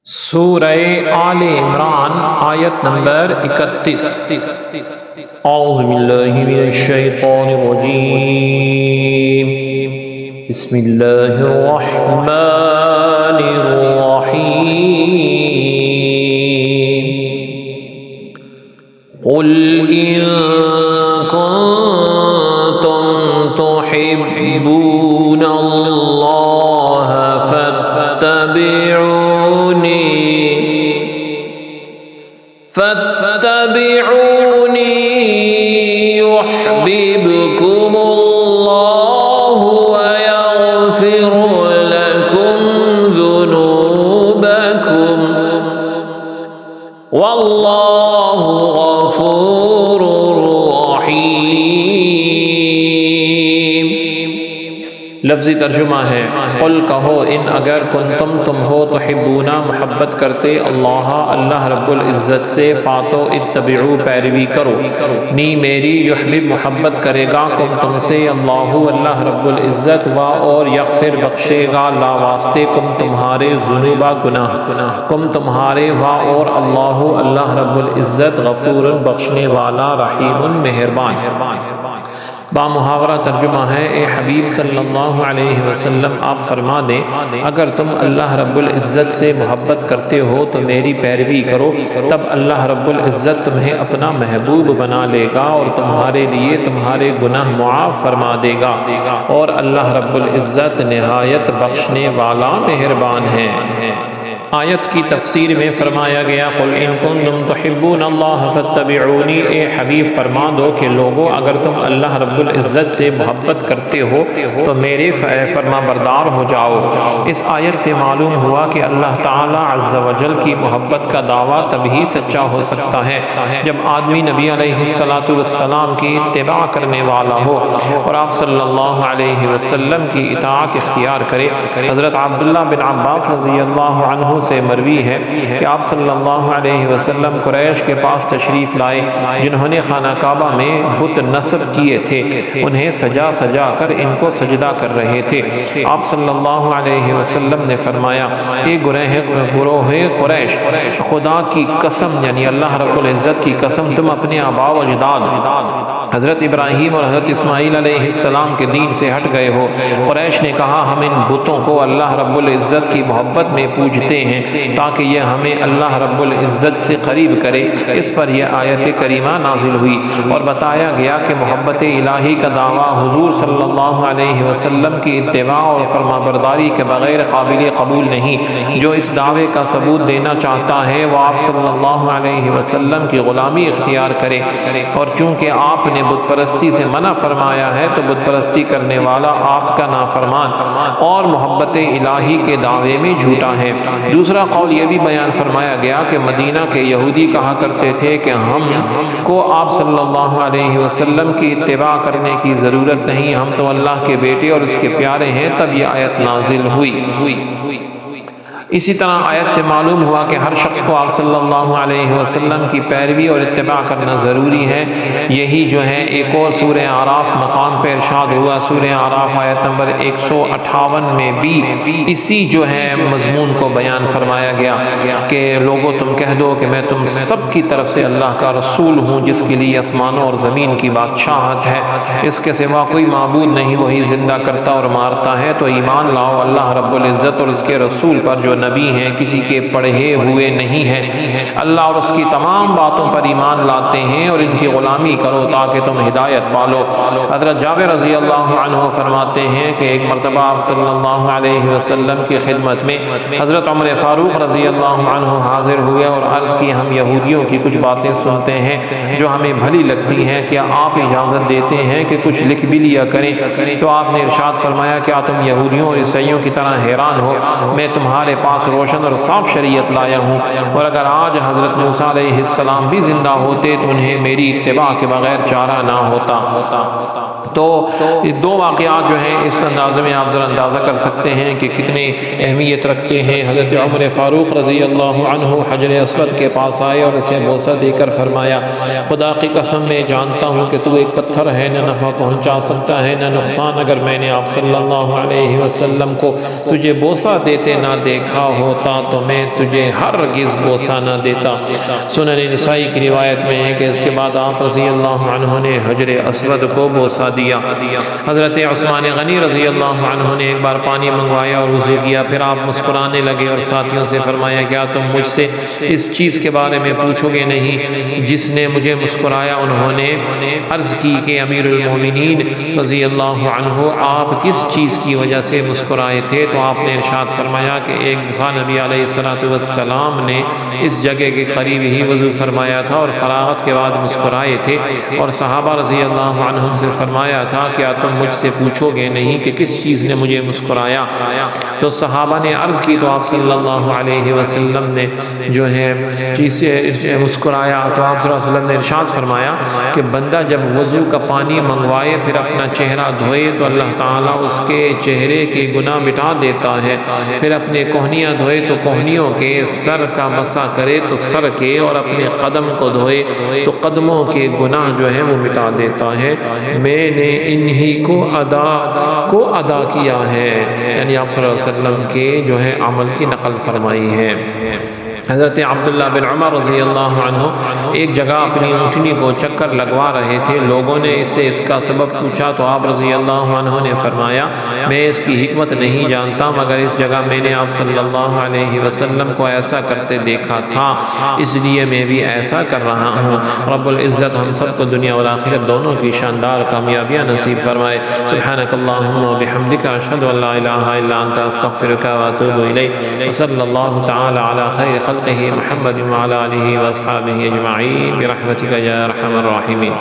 سورہ آل عمران آیت نمبر 31۔ اعوذ باللہ من الشیطان الرجیم، بسم اللہ الرحمن الرحیم۔ قل ان کنتم تحبون اللہ فاتبعوني يحببكم الله ويغفر لكم ذنوبكم والله غفور رحيم۔ لفظی ترجمہ ہے، قل کہو ان اگر تم ہو تحبونا محبت کرتے اللہ رب العزت سے، فاتو اتبعو پیروی کرو، نی میری یحبب محبت کرے گا تم سے اللہ رب العزت، اور یغفر بخشے گا لا واسطے تمہارے ذنوبا گناہ تمہارے، اور اللہ رب العزت غفور بخشنے والا رحیم مہربان۔ با محاورہ ترجمہ ہے، اے حبیب صلی اللہ علیہ وسلم آپ فرما دیں اگر تم اللہ رب العزت سے محبت کرتے ہو تو میری پیروی کرو، تب اللہ رب العزت تمہیں اپنا محبوب بنا لے گا اور تمہارے لیے تمہارے گناہ معاف فرما دے گا، اور اللہ رب العزت نہایت بخشنے والا مہربان ہے۔ آیت کی تفسیر میں فرمایا گیا، قل ان کنتم تحبون اللہ فاتبعونی، اے حبیب فرما دو کہ لوگوں اگر تم اللہ رب العزت سے محبت کرتے ہو تو میرے فرما بردار ہو جاؤ۔ اس آیت سے معلوم ہوا کہ اللہ تعالی عز و جل کی محبت کا دعویٰ تبھی سچا ہو سکتا ہے جب آدمی نبی علیہ السلام کی اتباع کرنے والا ہو اور آپ صلی اللہ علیہ وسلم کی اطاعت اختیار کرے۔ حضرت عبداللہ بن عباس رضی اللہ عنہ سے مروی ہے کہ آپ صلی اللہ علیہ وسلم قریش کے پاس تشریف لائے جنہوں نے خانہ کعبہ میں بت نصب کیے تھے، انہیں سجا کر ان کو سجدہ کر رہے تھے۔ آپ صلی اللہ علیہ وسلم نے فرمایا، اے گروہ قریش، خدا کی قسم یعنی اللہ رب العزت کی قسم تم اپنے آباء و اجداد حضرت ابراہیم اور حضرت اسماعیل علیہ السلام کے دین سے ہٹ گئے ہو۔ قریش نے کہا، ہم ان بتوں کو اللہ رب العزت کی محبت میں پوجتے ہیں تاکہ یہ ہمیں اللہ رب العزت سے قریب کرے۔ اس پر یہ آیت کریمہ نازل ہوئی اور بتایا گیا کہ محبت الہی کا دعویٰ حضور صلی اللہ علیہ وسلم کی اتباع اور فرما برداری کے بغیر قابل قبول نہیں۔ جو اس دعوے کا ثبوت دینا چاہتا ہے وہ آپ صلی اللہ علیہ وسلم کی غلامی اختیار کرے، اور چونکہ آپ نے بت پرستی سے منع فرمایا ہے تو بت پرستی کرنے والا آپ کا نافرمان اور محبت الہی کے دعوے میں جھوٹا ہے۔ دوسرا قول یہ بھی بیان فرمایا گیا کہ مدینہ کے یہودی کہا کرتے تھے کہ ہم کو آپ صلی اللہ علیہ وسلم کی اتباع کرنے کی ضرورت نہیں، ہم تو اللہ کے بیٹے اور اس کے پیارے ہیں، تب یہ آیت نازل ہوئی۔ اسی طرح آیت سے معلوم ہوا کہ ہر شخص کو آپ صلی اللہ علیہ وسلم کی پیروی اور اتباع کرنا ضروری ہے۔ یہی جو ہے ایک اور سورہ اعراف مقام پہ ارشاد ہوا، سورہ اعراف آیت نمبر 158 میں بھی اسی جو ہے مضمون کو بیان فرمایا گیا کہ لوگوں تم کہہ دو کہ میں تم سب کی طرف سے اللہ کا رسول ہوں جس کے لیے آسمانوں اور زمین کی بادشاہت ہے، اس کے سوا کوئی معبود نہیں، وہی زندہ کرتا اور مارتا ہے، تو ایمان لاؤ اللہ رب العزت اور اس کے رسول پر جو نبی ہیں کسی کے پڑھے ہوئے نہیں ہیں، اللہ اور اس کی تمام باتوں پر ایمان لاتے ہیں اور ان کی غلامی کرو تاکہ تم ہدایت پالو۔ حضرت جابر رضی اللہ عنہ فرماتے ہیں کہ ایک مرتبہ آپ صلی اللہ علیہ وسلم کی خدمت میں حضرت عمر فاروق رضی اللہ عنہ حاضر ہوئے اور عرض کی، ہم یہودیوں کی کچھ باتیں سنتے ہیں جو ہمیں بھلی لگتی ہیں، کیا آپ اجازت دیتے ہیں کہ کچھ لکھ بھی لیا کریں؟ تو آپ نے ارشاد فرمایا، کیا تم یہودیوں اور عیسائیوں کی طرح حیران ہو؟ میں تمہارے پاس روشن اور صاف شریعت لایا ہوں، اور اگر آج حضرت موسیٰ علیہ السلام بھی زندہ ہوتے تو انہیں میری اتباع کے بغیر چارہ نہ ہوتا۔ تو یہ دو واقعات جو ہیں اس اندازے میں آپ ذرا اندازہ کر سکتے ہیں کہ کتنے اہمیت رکھتے ہیں۔ حضرت عمر فاروق رضی اللہ عنہ حجر اسود کے پاس آئے اور اسے بوسہ دے کر فرمایا، خدا کی قسم میں جانتا ہوں کہ تو ایک پتھر ہے، نہ نفع پہنچا سکتا ہے نہ نقصان، اگر میں نے آپ صلی اللہ علیہ وسلم کو تجھے بوسہ دیتے نہ دیکھا دیکھا ہوتا تو میں تجھے ہرگز بوسہ نہ دیتا۔ سنن نسائی کی روایت میں ہے کہ اس کے بعد آپ رضی اللہ عنہ نے حجر اسود کو بوسہ دیا۔ حضرت عثمان غنی رضی اللہ عنہ نے ایک بار پانی منگوایا اور وضو کیا، پھر آپ مسکرانے لگے اور ساتھیوں سے فرمایا کیا تم مجھ سے اس چیز کے بارے میں پوچھو گے نہیں جس نے مجھے مسکرایا؟ انہوں نے عرض کی کہ امیر المومنین رضی اللہ عنہ آپ کس چیز کی وجہ سے مسکرائے تھے؟ تو آپ نے ارشاد فرمایا کہ ایک دفعہ نبی علیہ السلام نے اس جگہ کے قریب ہی وضو فرمایا تھا اور فراغت کے بعد مسکرائے تھے، اور صحابہ رضی اللہ عنہم سے فرمایا تھا کیا تم مجھ سے پوچھو گے نہیں کہ کس چیز نے مجھے مسکرایا؟ تو صحابہ نے عرض کی تو آپ صلی اللہ علیہ وسلم نے جو ہے چیز سے مسکرایا، تو آپ صلی اللہ علیہ وسلم نے ارشاد فرمایا کہ بندہ جب وضو کا پانی منگوائے پھر اپنا چہرہ دھوئے تو اللہ تعالیٰ اس کے چہرے کے گناہ مٹا دیتا ہے، پھر اپنے کوہنیاں دھوئے تو کوہنیوں کے، سر کا مسح کرے تو سر کے، اور اپنے قدم کو دھوئے تو قدموں کے گناہ جو ہے وہ مٹا دیتا ہے۔ میں نے انہی کو ادا کیا ہے، یعنی آپ صلی اللہ علیہ وسلم کے جو ہے عمل کی نقل فرمائی ہے۔ حضرت عبداللہ بن عمر رضی اللہ عنہ ایک جگہ اپنی اونٹنی کو چکر لگوا رہے تھے، لوگوں نے اس سے اس کا سبب پوچھا تو آپ رضی اللہ عنہ نے فرمایا میں اس کی حکمت نہیں جانتا مگر اس جگہ میں نے آپ صلی اللہ علیہ وسلم کو ایسا کرتے دیکھا تھا، اس لیے میں بھی ایسا کر رہا ہوں۔ رب العزت ہم سب کو دنیا اور آخرت دونوں کی شاندار کامیابیاں نصیب فرمائے۔ سبحانک اللہم و بحمدک، اشہد ان لا الہ الا انت، استغفرک و اتوب الیک، وصلی اللہ تعالی علی خیر خلقہ محمد وعلی آلہ واصحابہ اجمعین برحمتک یا ارحم الراحمین۔